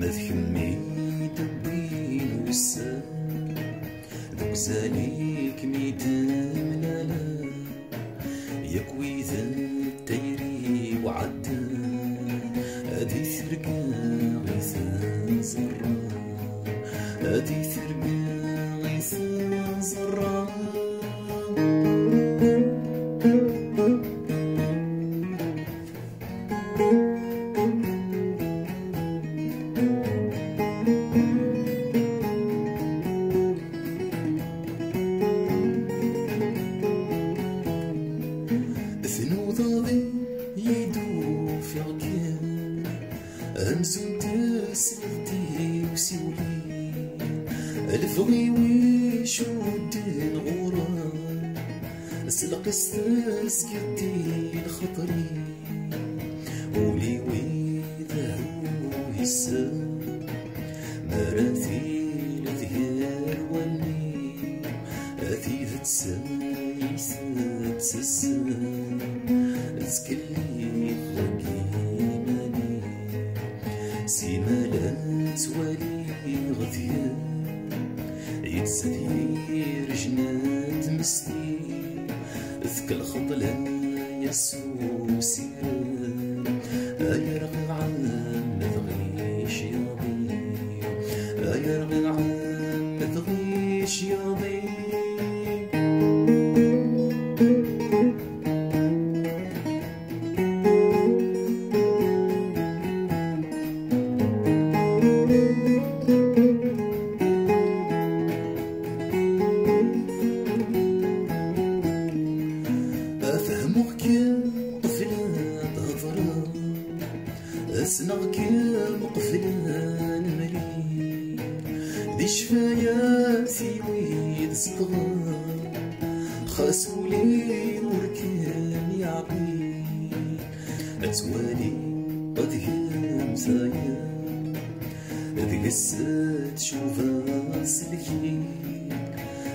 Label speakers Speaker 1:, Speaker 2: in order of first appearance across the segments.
Speaker 1: مذكمي دبين وسان ذوك زاليك ميدان لالا يكوي ذا التيري وعدان هادي ثرقا غيثان زرا هادي ثرقا غيثان زرا ذنوضاضي يدو في عكيان همزو تسلتي وسيولي الفغي ويشودن غوران سلقس تسكتي الخطري ولي ويذهو هسان مراتي لذهير ولي أثي تسايس تسسان تسكلي خلقي ماني سيمالات ولي غثيان يتسدير جنات مسلي ذك الخطلة يسوع سيران أيرغ عن مذغيش ياضي أيرغ عن مذغيش ياضي أفهمك قفلة هضرة أسنغك مقفلة الملي ذي شفاياتي ويد صغار خاسولي وركان يعقي أتوالي قد همسايا ذي قسات شوفها سلكي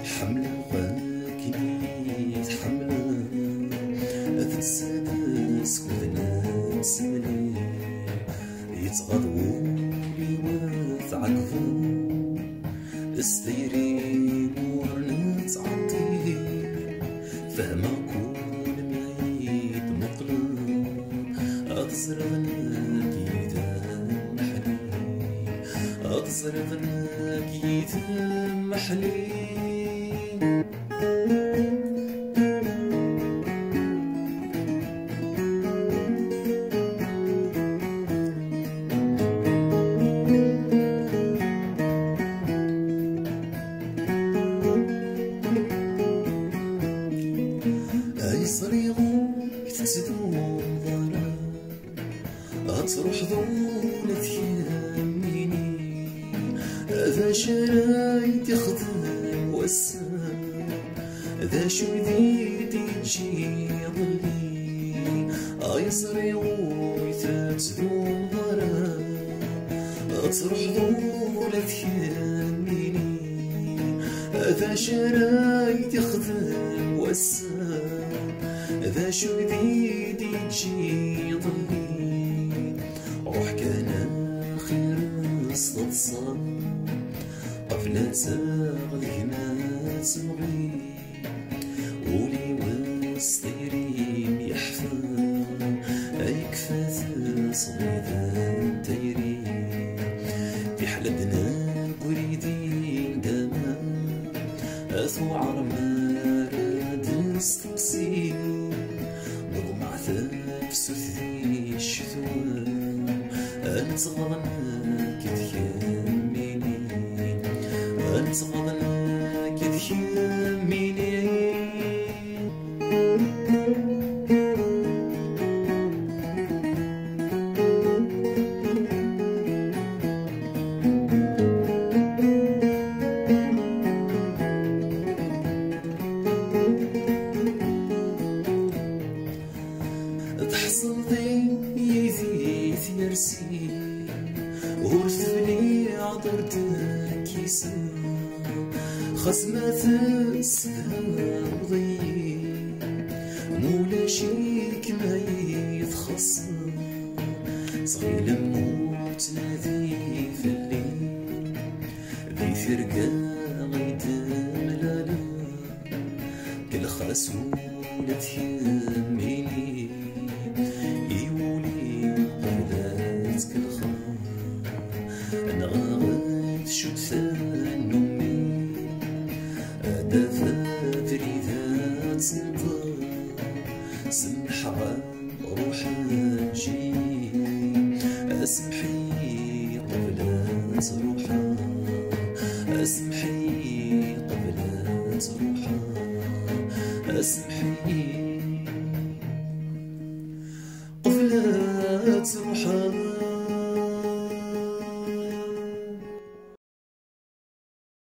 Speaker 1: حملة وغاكنيت حملة تتسادس وذنات سملي يتغضوا لي وتعقفوا استيري ورنات عطي فهما كل ميت مقلب أتصرفناك يتم محلي أتصرفناك يتم محلي صريغو يتسدون ضرا أتروح ذولة يميني هذا شرايط يخدم وسام ذا شو ذي تجي ظلي صريغو يتسدون ضرا أتروح ذولة يميني هذا شرايط يخدم وسام ذا شو جديد يجي ظلي روح كان خير استتصال قبل تساغ الهنا تمغي ولي وسطيري يحفظ أيكفاث صغيدا تيري في حلبنا قريدين داما أثو عرمار دستقسي نضمع ثاك سثي الشثوان أنت غضناك تيميني أنت غضناك تيميني تحصل ذي يرسي ورثني عطرتك يسن خصمات السهام ضي مولا شيك ما يتخصم صغير موت نادي فرقة غيد ملالا كل خاسولة يميني يولي قبلات كل خا أنا غاد شد ثان أمي أدافع فريدات سنطا سمح روح نجي أسمحي قبلات روح